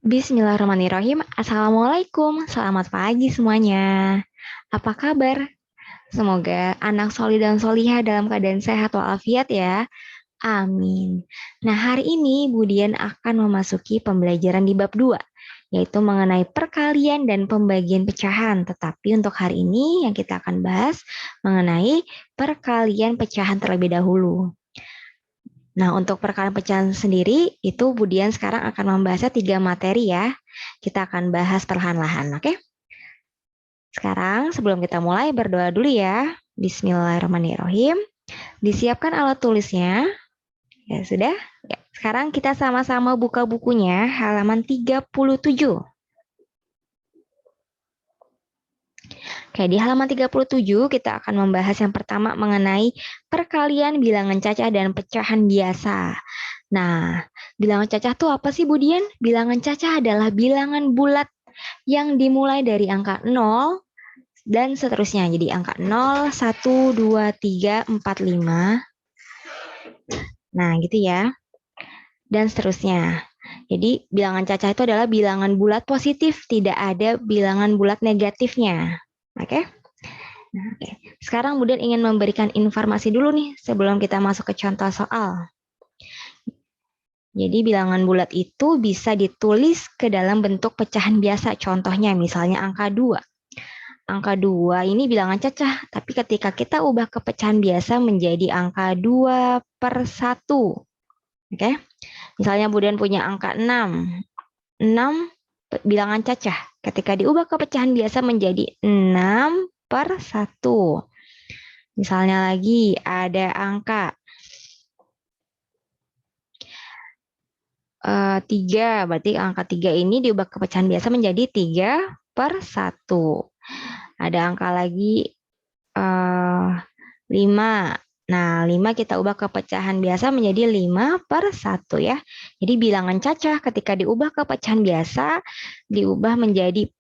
Bismillahirrahmanirrahim. Assalamualaikum. Selamat pagi semuanya. Apa kabar? Semoga anak solih dan solihah dalam keadaan sehat walafiat ya. Amin. Nah, hari ini Budian akan memasuki pembelajaran di bab 2, yaitu mengenai perkalian dan pembagian pecahan. Tetapi untuk hari ini yang kita akan bahas mengenai perkalian pecahan terlebih dahulu. Nah, untuk perkalian pecahan sendiri, itu Budian sekarang akan membahasnya 3 materi ya. Kita akan bahas perlahan-lahan, oke? Sekarang sebelum kita mulai berdoa dulu ya. Bismillahirrahmanirrahim. Disiapkan alat tulisnya. Ya sudah. Ya, sekarang kita sama-sama buka bukunya halaman 37. Oke, di halaman 37 kita akan membahas yang pertama mengenai perkalian bilangan cacah dan pecahan biasa. Nah, bilangan cacah itu apa sih, Budian? Bilangan cacah adalah bilangan bulat yang dimulai dari angka 0 dan seterusnya. Jadi angka 0, 1, 2, 3, 4, 5. Nah, gitu ya. Dan seterusnya. Jadi bilangan cacah itu adalah bilangan bulat positif, tidak ada bilangan bulat negatifnya. Oke? Nah, oke. Sekarang Budian ingin memberikan informasi dulu nih sebelum kita masuk ke contoh soal. Jadi bilangan bulat itu bisa ditulis ke dalam bentuk pecahan biasa. Contohnya misalnya angka 2. Angka 2 ini bilangan cacah, tapi ketika kita ubah ke pecahan biasa menjadi angka 2/1. Oke? Misalnya Budian punya angka 6. 6 bilangan cacah. Ketika diubah ke pecahan biasa menjadi 6/1. Misalnya lagi ada angka 3, berarti angka 3 ini diubah ke pecahan biasa menjadi 3/1. Ada angka lagi 5. Nah, 5 kita ubah ke pecahan biasa menjadi 5/1 ya. Jadi bilangan cacah ketika diubah ke pecahan biasa, diubah menjadi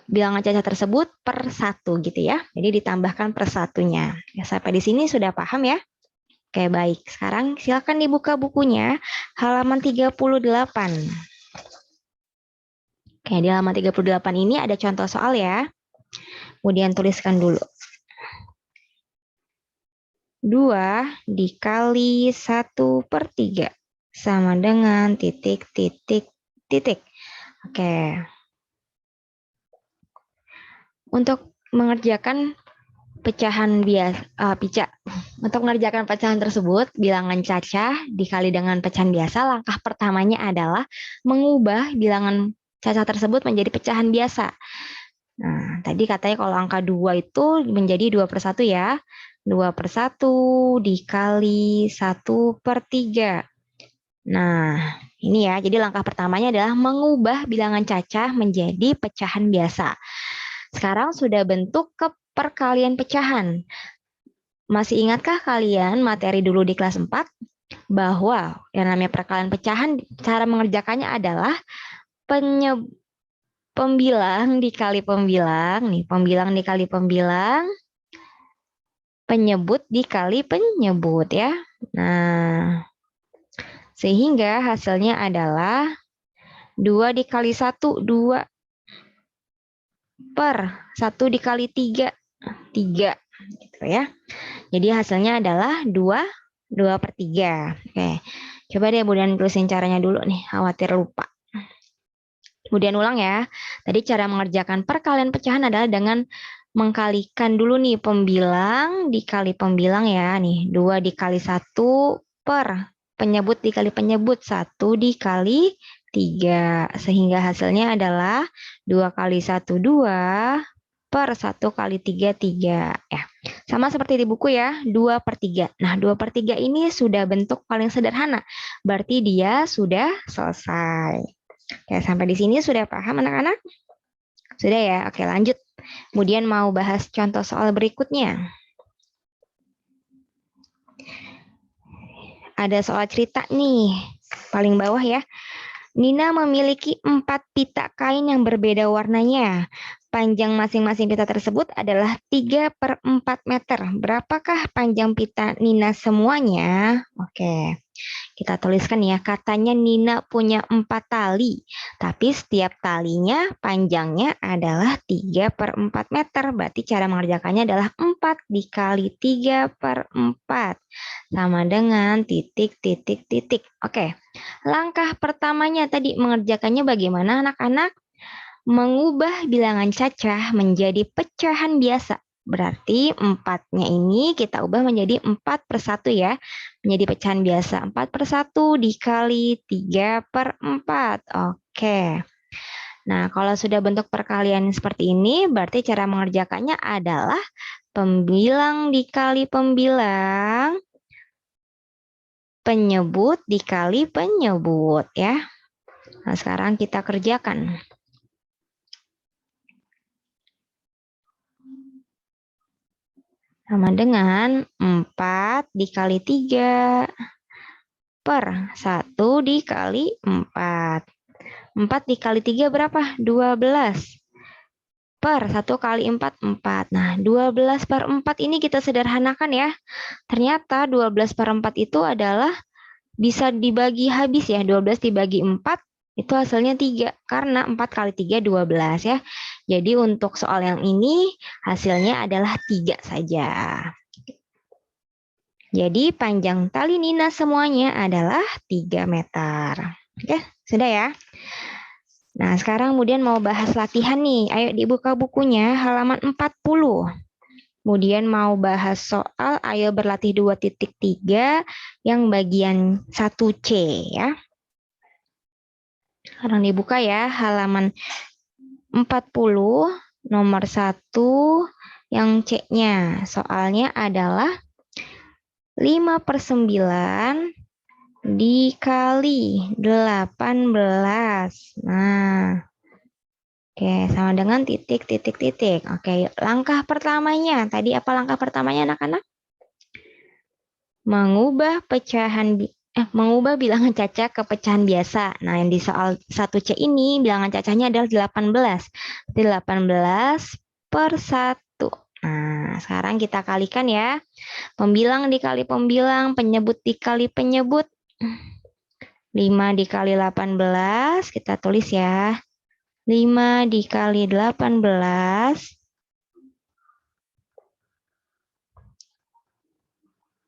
bilangan cacah tersebut per 1 gitu ya. Jadi ditambahkan per satunya. Ya, sampai di sini sudah paham ya? Oke, baik. Sekarang silakan dibuka bukunya halaman 38. Oke, di halaman 38 ini ada contoh soal ya. Kemudian tuliskan dulu. 2 dikali 1/3 sama dengan titik, titik, titik. Oke. Untuk mengerjakan pecahan biasa, untuk mengerjakan pecahan tersebut, bilangan cacah dikali dengan pecahan biasa, langkah pertamanya adalah mengubah bilangan cacah tersebut menjadi pecahan biasa. Nah, tadi katanya kalau angka 2 itu menjadi 2/1 ya. 2/1 dikali 1/3. Nah, ini ya. Jadi langkah pertamanya adalah mengubah bilangan cacah menjadi pecahan biasa. Sekarang sudah bentuk perkalian pecahan. Masih ingatkah kalian materi dulu di kelas 4? Bahwa yang namanya perkalian pecahan, cara mengerjakannya adalah pembilang dikali pembilang, nih pembilang dikali pembilang, penyebut dikali penyebut ya. Nah, sehingga hasilnya adalah 2 dikali 1, 2 per 1 dikali 3, 3 gitu ya. Jadi hasilnya adalah 2/3. Oke, coba deh Budian tulisin caranya dulu nih, khawatir lupa. Kemudian ulang ya. Tadi cara mengerjakan perkalian pecahan adalah dengan mengkalikan dulu nih pembilang dikali pembilang ya. Nih 2 dikali 1 per penyebut dikali penyebut 1 dikali 3. Sehingga hasilnya adalah 2 kali 1 2 per 1 kali 3 3. Ya. Sama seperti di buku ya, 2/3. Nah 2/3 ini sudah bentuk paling sederhana. Berarti dia sudah selesai. Oke, sampai di sini sudah paham anak-anak? Sudah ya? Oke, lanjut. Kemudian mau bahas contoh soal berikutnya. Ada soal cerita nih, paling bawah ya. Nina memiliki 4 pita kain yang berbeda warnanya. Panjang masing-masing pita tersebut adalah 3/4 meter. Berapakah panjang pita Nina semuanya? Oke. Kita tuliskan ya, katanya Nina punya 4 tali. Tapi setiap talinya panjangnya adalah 3/4 meter. Berarti cara mengerjakannya adalah 4 dikali 3/4. Sama dengan titik, titik, titik. Oke, langkah pertamanya tadi mengerjakannya bagaimana anak-anak? Mengubah bilangan cacah menjadi pecahan biasa. Berarti 4-nya ini kita ubah menjadi 4/1 ya. Menjadi pecahan biasa. 4/1 dikali 3/4. Oke. Nah, kalau sudah bentuk perkalian seperti ini, berarti cara mengerjakannya adalah pembilang dikali pembilang, penyebut dikali penyebut ya. Nah, sekarang kita kerjakan. Sama dengan 4 dikali 3 per 1 dikali 4. 4 dikali 3 berapa? 12. Per 1 kali 4, 4. Nah, 12/4 ini kita sederhanakan ya. Ternyata 12/4 itu adalah bisa dibagi habis ya. 12 dibagi 4 itu hasilnya 3. Karena 4 kali 3, 12 ya. Jadi untuk soal yang ini hasilnya adalah 3 saja. Jadi panjang tali Nina semuanya adalah 3 meter. Oke, sudah ya. Nah, sekarang kemudian mau bahas latihan nih. Ayo dibuka bukunya halaman 40. Kemudian mau bahas soal ayo berlatih 2.3 yang bagian 1C ya. Sekarang dibuka ya halaman 40 nomor 1 yang C-nya. Soalnya adalah 5/9 dikali 18. Nah, oke, sama dengan titik, titik, titik. Oke, langkah pertamanya. Tadi apa langkah pertamanya anak-anak? Mengubah bilangan cacah ke pecahan biasa. Nah, yang di soal 1C ini bilangan cacahnya adalah 18. 18/1. Nah, sekarang kita kalikan ya. Pembilang dikali pembilang, penyebut dikali penyebut. 5 dikali 18, kita tulis ya. 5 dikali 18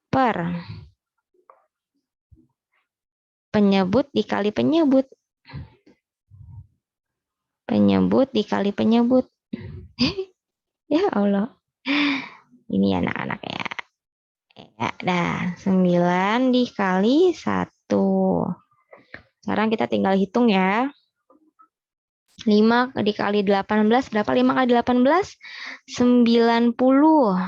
per penyebut dikali penyebut. Penyebut dikali penyebut. Ya Allah. Ini anak-anak ya. Ya, dah. 9 dikali 1. Sekarang kita tinggal hitung ya. 5 dikali 18, berapa 5 kali 18? 90.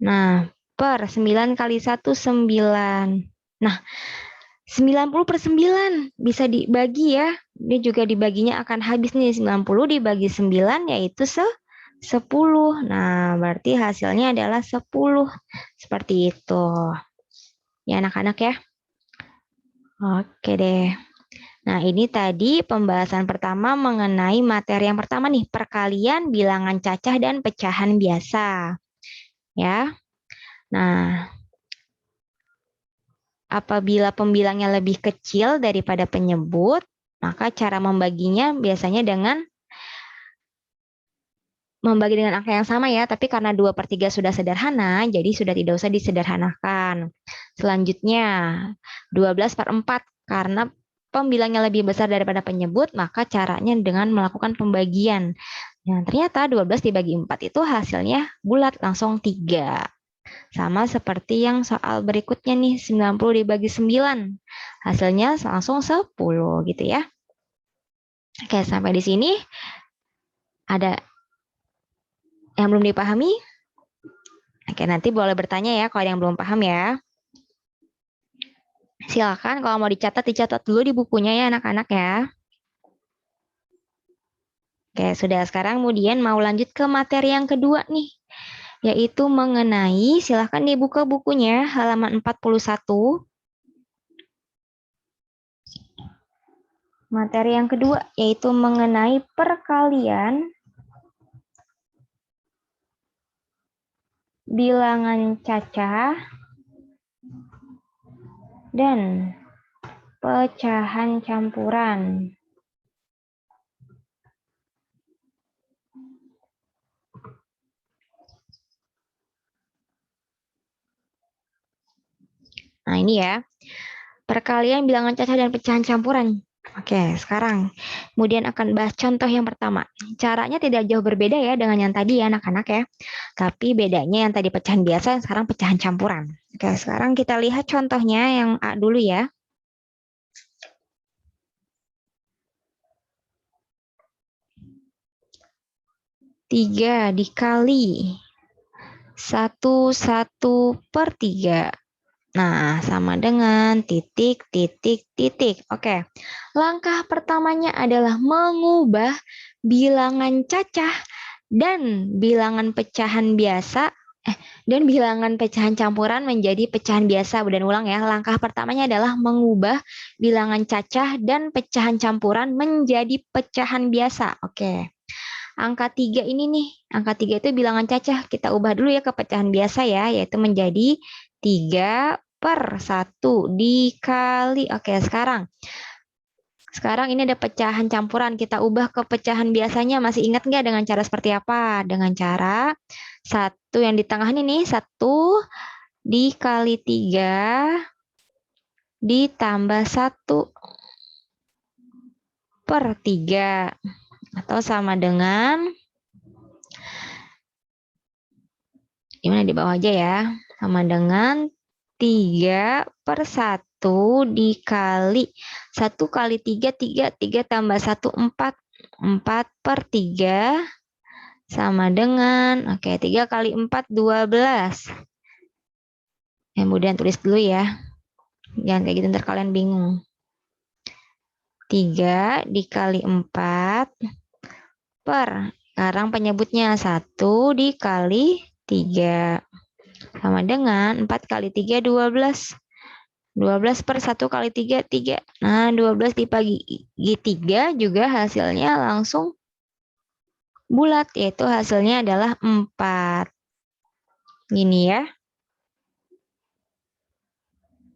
Nah, per 9 kali 1, 9. Nah, 90/9 bisa dibagi ya. Dia juga dibaginya akan habis nih. 90 dibagi 9 yaitu 10. Nah, berarti hasilnya adalah 10. Seperti itu. Ya anak-anak ya. Oke deh. Nah, ini tadi pembahasan pertama mengenai materi yang pertama nih, perkalian bilangan cacah dan pecahan biasa. Ya. Nah, apabila pembilangnya lebih kecil daripada penyebut, maka cara membaginya biasanya dengan membagi dengan angka yang sama ya, tapi karena 2/3 sudah sederhana, jadi sudah tidak usah disederhanakan. Selanjutnya, 12/4, karena pembilangnya lebih besar daripada penyebut, maka caranya dengan melakukan pembagian. Nah, ternyata 12 dibagi 4 itu hasilnya bulat, langsung 3. Sama seperti yang soal berikutnya nih, 90 dibagi 9. Hasilnya langsung 10 gitu ya. Oke, sampai di sini ada yang belum dipahami? Oke, nanti boleh bertanya ya kalau ada yang belum paham ya. Silakan kalau mau dicatat, dicatat dulu di bukunya ya anak-anak ya. Oke, sudah sekarang kemudian mau lanjut ke materi yang kedua nih. Yaitu mengenai, silakan dibuka bukunya halaman 41. Materi yang kedua yaitu mengenai perkalian bilangan cacah dan pecahan campuran. Nah, ini ya. Perkalian bilangan cacah dan pecahan campuran. Oke, sekarang kemudian akan bahas contoh yang pertama. Caranya tidak jauh berbeda ya dengan yang tadi ya anak-anak ya. Tapi bedanya yang tadi pecahan biasa, yang sekarang pecahan campuran. Oke, sekarang kita lihat contohnya yang A dulu ya. 3 dikali 1/3. Nah, sama dengan titik, titik, titik. Oke, langkah pertamanya adalah mengubah bilangan cacah dan bilangan pecahan biasa, dan bilangan pecahan campuran menjadi pecahan biasa. Dan ulang ya, langkah pertamanya adalah mengubah bilangan cacah dan pecahan campuran menjadi pecahan biasa. Oke. Angka 3 ini nih, angka 3 itu bilangan cacah. Kita ubah dulu ya ke pecahan biasa ya, yaitu menjadi 3/1 dikali. Oke, sekarang ini ada pecahan campuran. Kita ubah ke pecahan biasanya. Masih ingat nggak dengan cara seperti apa? Dengan cara 1 yang di tengah ini, 1 dikali 3 ditambah 1/3. Atau sama dengan, gimana di bawah aja ya, sama dengan 3/1 dikali 1 kali 3, 3 tambah 1, 4. 4/3 sama dengan, oke, 3 kali 4, 12. Kemudian tulis dulu ya. Jangan kayak gitu, ntar kalian bingung. 3 dikali 4 per, sekarang penyebutnya 1 dikali 3. Sama dengan 4 kali 3, 12. 12 per 1 kali 3, 3. Nah, 12 dibagi 3 juga hasilnya langsung bulat, yaitu hasilnya adalah 4. Gini ya.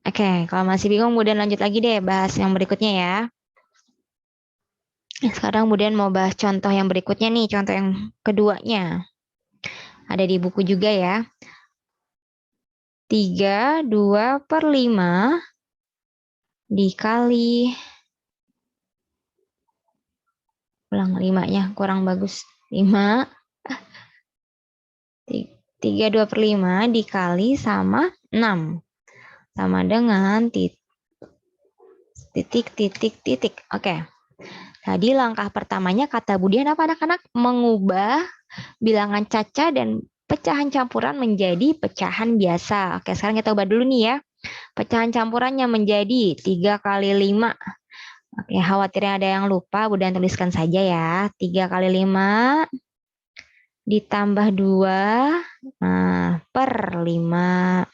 Oke, kalau masih bingung, kemudian lanjut lagi deh bahas yang berikutnya ya. Sekarang kemudian mau bahas contoh yang berikutnya nih, contoh yang keduanya. Ada di buku juga ya. 3/2/5 dikali, ulang 5-nya kurang bagus. 5, 3/2/5 dikali sama 6. Sama dengan titik, titik, titik. Oke. Tadi langkah pertamanya kata Budian apa anak-anak? Mengubah bilangan cacah dan pecahan campuran menjadi pecahan biasa. Oke, sekarang kita ubah dulu nih ya. Pecahan campurannya menjadi 3 kali 5. Oke, khawatirnya ada yang lupa, Budian tuliskan saja ya. 3 kali 5 ditambah 2 per 5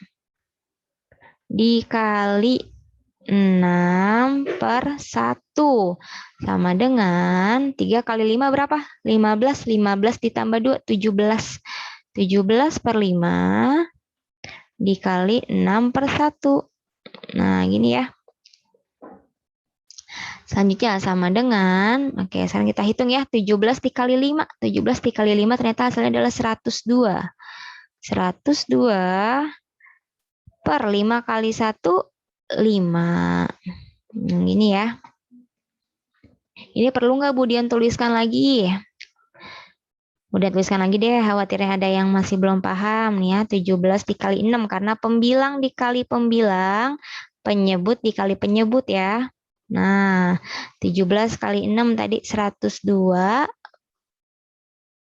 dikali 6/1 sama dengan 3 kali 5 berapa? 15. 15 ditambah 2, 17. 17/5 dikali 6/1. Nah, gini ya. Selanjutnya sama dengan, oke, sekarang kita hitung ya, 17 dikali 5. 17 dikali 5 ternyata hasilnya adalah 102. 102 per 5 kali 1, 5. Gini ya. Ini perlu nggak Budian tuliskan lagi? Udah tuliskan lagi deh, khawatirnya ada yang masih belum paham nih ya. 17 dikali 6, karena pembilang dikali pembilang, penyebut dikali penyebut ya. Nah, 17 kali 6 tadi 102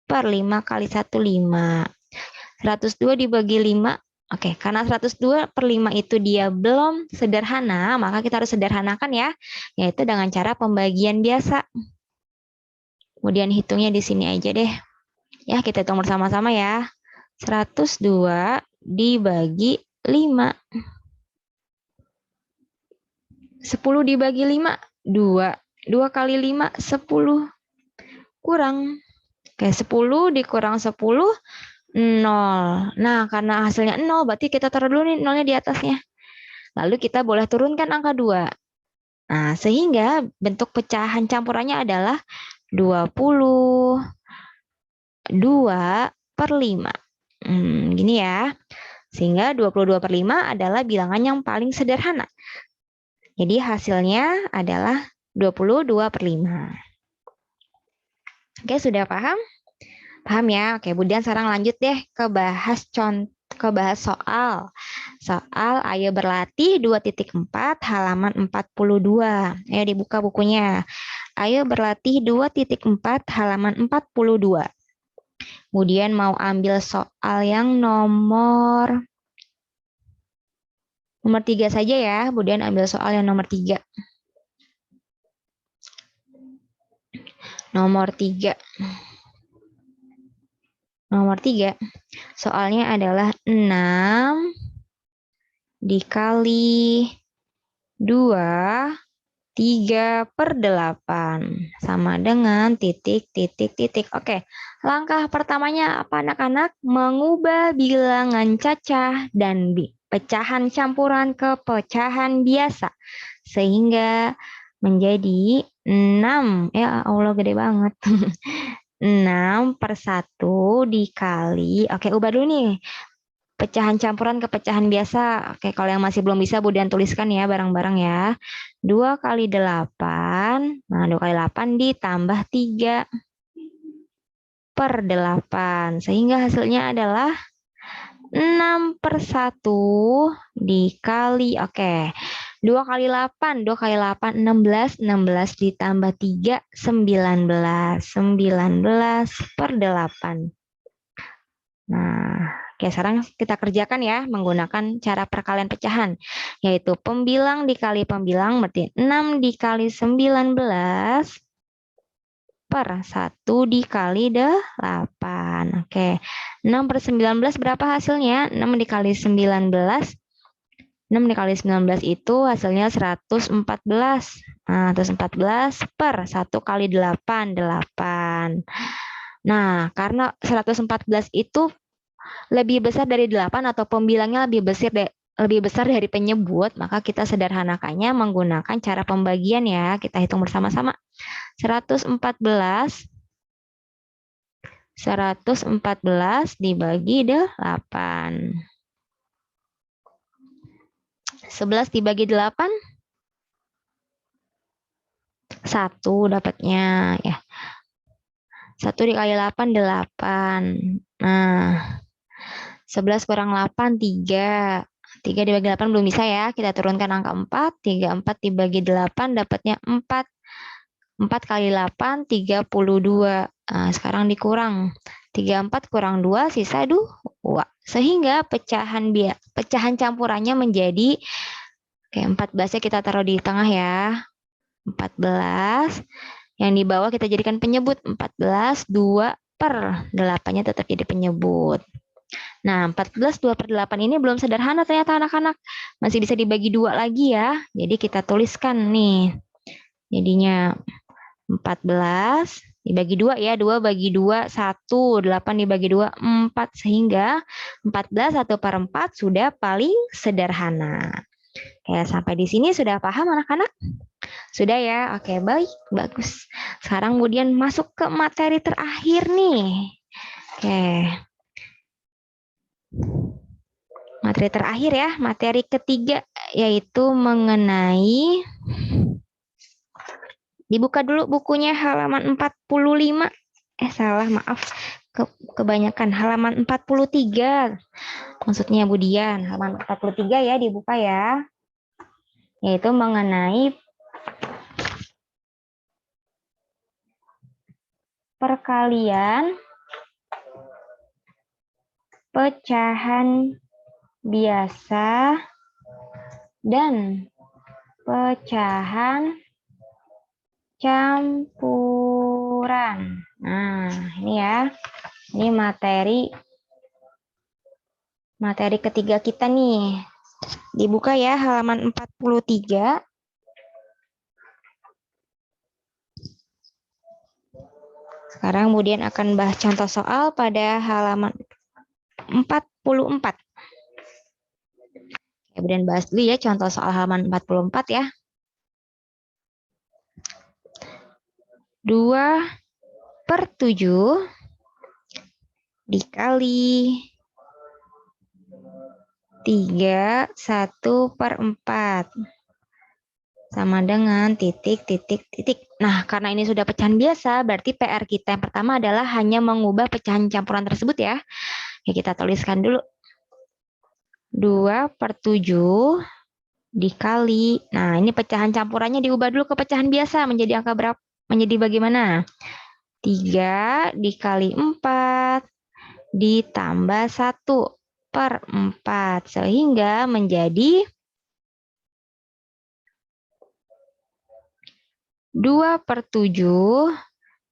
per 5 kali 1, 5. 102 dibagi 5. Oke, karena 102 per 5 itu dia belum sederhana, maka kita harus sederhanakan ya, yaitu dengan cara pembagian biasa. Kemudian hitungnya di sini aja deh. Ya, kita hitung bersama-sama ya. 102 dibagi 5. 10 dibagi 5, 2. 2 kali 5, 10. Kurang. Oke, 10 dikurang 10, 0. Nah, karena hasilnya 0, berarti kita taruh dulu nih 0-nya di atasnya. Lalu kita boleh turunkan angka 2. Nah, sehingga bentuk pecahan campurannya adalah 22/5. Gini ya. Sehingga 22/5 adalah bilangan yang paling sederhana. Jadi hasilnya adalah 22/5. Oke, sudah paham? Paham ya? Oke, kemudian sekarang lanjut deh ke bahas soal. Soal ayo berlatih 2.4 halaman 42. Ayo dibuka bukunya. Ayo berlatih 2.4 halaman 42. Kemudian mau ambil soal yang nomor 3 saja ya. Kemudian ambil soal yang nomor 3. Nomor 3. Soalnya adalah 6 dikali 2, 3/8 sama dengan titik. Oke, langkah pertamanya apa anak-anak? Mengubah bilangan cacah dan pecahan campuran ke pecahan biasa. Sehingga menjadi 6. Ya Allah, gede banget. 6/1 dikali. Oke, ubah dulu nih. Pecahan campuran ke pecahan biasa. Oke, kalau yang masih belum bisa, Budian tuliskan ya bareng-bareng ya. 2 kali 8. Nah, 2 kali 8 ditambah 3/8. Sehingga hasilnya adalah 6/1 dikali. Oke. 2 kali 8. 2 kali 8, 16. 16 ditambah 3, 19. 19/8. Nah, oke, sekarang kita kerjakan ya menggunakan cara perkalian pecahan, yaitu pembilang dikali pembilang berarti 6 dikali 19/1 dikali 8. Oke, 6/19 berapa hasilnya? 6 dikali 19. 6 dikali 19 itu hasilnya 114. Nah, 114/1 kali 8, 8. Nah, karena 114 itu lebih besar dari 8 atau pembilangnya lebih besar dari penyebut, maka kita sederhanakannya menggunakan cara pembagian ya. Kita hitung bersama-sama. 114 dibagi 8. 11 dibagi 8, 1 dapatnya ya. 1 dikali 8, 8. Nah, 11 kurang 8, 3. 3 dibagi 8 belum bisa ya. Kita turunkan angka 4. 4 dibagi 8 dapatnya 4. 4 kali 8, 32. Nah, sekarang dikurang. 34 kurang 2, sisa 2. Sehingga pecahan campurannya menjadi, oke, 14-nya kita taruh di tengah ya. 14. Yang di bawah kita jadikan penyebut. 14, 2/8-nya tetap jadi penyebut. Nah, 14 2/8 ini belum sederhana ternyata anak-anak. Masih bisa dibagi 2 lagi ya. Jadi kita tuliskan nih. Jadinya 14 dibagi 2 ya. 2 bagi 2, 1. 8 dibagi 2, 4. Sehingga 14 1/4 sudah paling sederhana. Oke, sampai di sini sudah paham anak-anak? Sudah ya? Oke, baik. Bagus. Sekarang kemudian masuk ke materi terakhir nih. Oke. Materi terakhir ya, materi ketiga yaitu mengenai, dibuka dulu bukunya halaman 45. Salah, maaf. Kebanyakan halaman 43. Maksudnya Budian, halaman 43 ya dibuka ya. Yaitu mengenai perkalian pecahan biasa dan pecahan campuran. Nah, ini ya. Ini materi ketiga kita nih. Dibuka ya halaman 43. Sekarang kemudian akan bahas contoh soal pada halaman 44. Kemudian bahas dulu ya contoh soal halaman 44 ya. 2/7 dikali 3/1/4 sama dengan titik, titik, titik. Nah, karena ini sudah pecahan biasa, berarti PR kita yang pertama adalah hanya mengubah pecahan campuran tersebut ya. Ya, kita tuliskan dulu. 2/7 dikali. Nah, ini pecahan campurannya diubah dulu ke pecahan biasa. Menjadi angka berapa? Menjadi bagaimana? 3 dikali 4 ditambah 1/4. Sehingga menjadi 2/7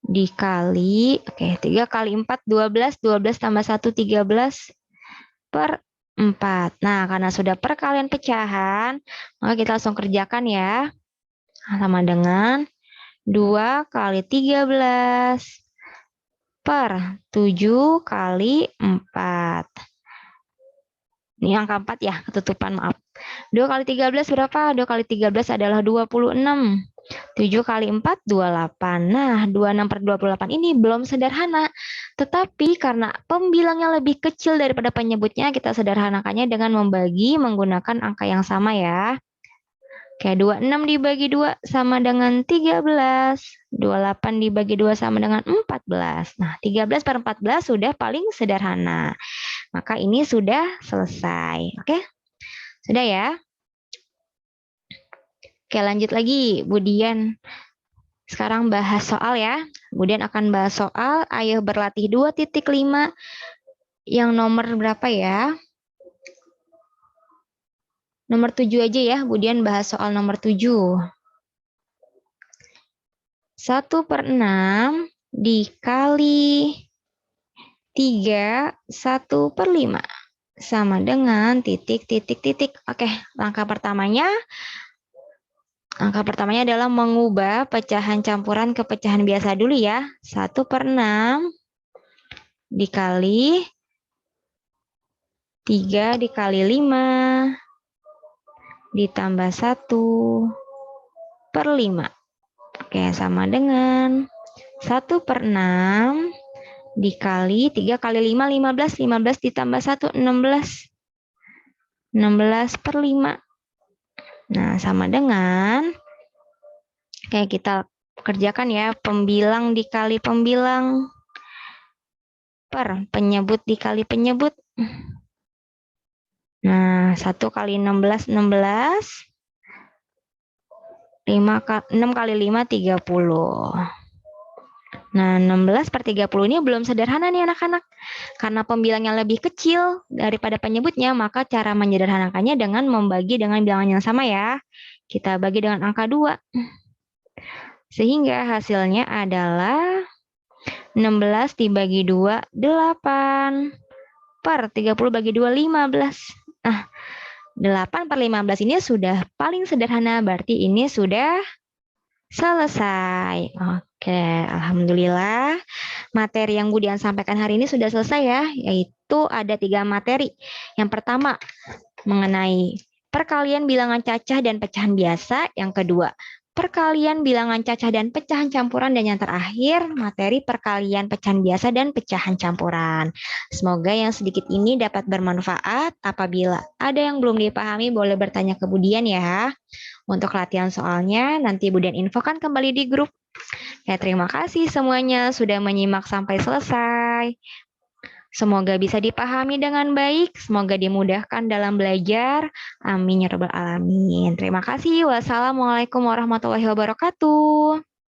dikali, 3 kali 4, 12, 12 tambah 1, 13/4. Nah, karena sudah perkalian pecahan, maka kita langsung kerjakan ya. Sama dengan 2 kali 13/7 kali 4. Ini angka 4 ya, ketutupan, maaf. 2 kali 13 berapa? 2 kali 13 adalah 26. 7 kali 4, 28. Nah, 26/28 ini belum sederhana. Tetapi karena pembilangnya lebih kecil daripada penyebutnya, kita sederhanakannya dengan membagi menggunakan angka yang sama ya. Oke, 26 dibagi 2 sama dengan 13. 28 dibagi 2 sama dengan 14. Nah, 13/14 sudah paling sederhana. Maka ini sudah selesai. Oke? Sudah ya? Oke, lanjut lagi. Budian sekarang bahas soal ya. Budian akan bahas soal ayo berlatih 2.5 yang nomor berapa ya? Nomor 7 aja ya. Budian bahas soal nomor 7. 1/6 dikali 3 1/5 sama dengan titik, titik, titik. Oke, langkah pertamanya adalah mengubah pecahan campuran ke pecahan biasa dulu ya. 1/6 dikali 3 dikali 5 ditambah 1/5. Oke, sama dengan 1/6 dikali 3 kali 5, 15. 15 ditambah 1, 16. 16/5. Nah, sama dengan, kayak kita kerjakan ya, pembilang dikali pembilang per penyebut dikali penyebut. Nah, 1 kali 16, 16. 6 kali 5, 30. Nah, 16/30 ini belum sederhana nih anak-anak. Karena pembilangnya lebih kecil daripada penyebutnya, maka cara menyederhanakannya dengan membagi dengan bilangan yang sama ya. Kita bagi dengan angka 2. Sehingga hasilnya adalah 16 dibagi 2, 8. Per 30 bagi 2, 15. Nah, 8/15 ini sudah paling sederhana, berarti ini sudah selesai. Oke, alhamdulillah. Materi yang Budian sampaikan hari ini sudah selesai ya, yaitu ada 3 materi. Yang pertama, mengenai perkalian bilangan cacah dan pecahan biasa. Yang kedua, perkalian bilangan cacah dan pecahan campuran. Dan yang terakhir, materi perkalian pecahan biasa dan pecahan campuran. Semoga yang sedikit ini dapat bermanfaat. Apabila ada yang belum dipahami, boleh bertanya ke Budian ya. Untuk latihan soalnya, nanti Budian infokan kembali di grup. Ya, terima kasih semuanya sudah menyimak sampai selesai. Semoga bisa dipahami dengan baik, semoga dimudahkan dalam belajar. Amin ya rabbal alamin. Terima kasih. Wassalamualaikum warahmatullahi wabarakatuh.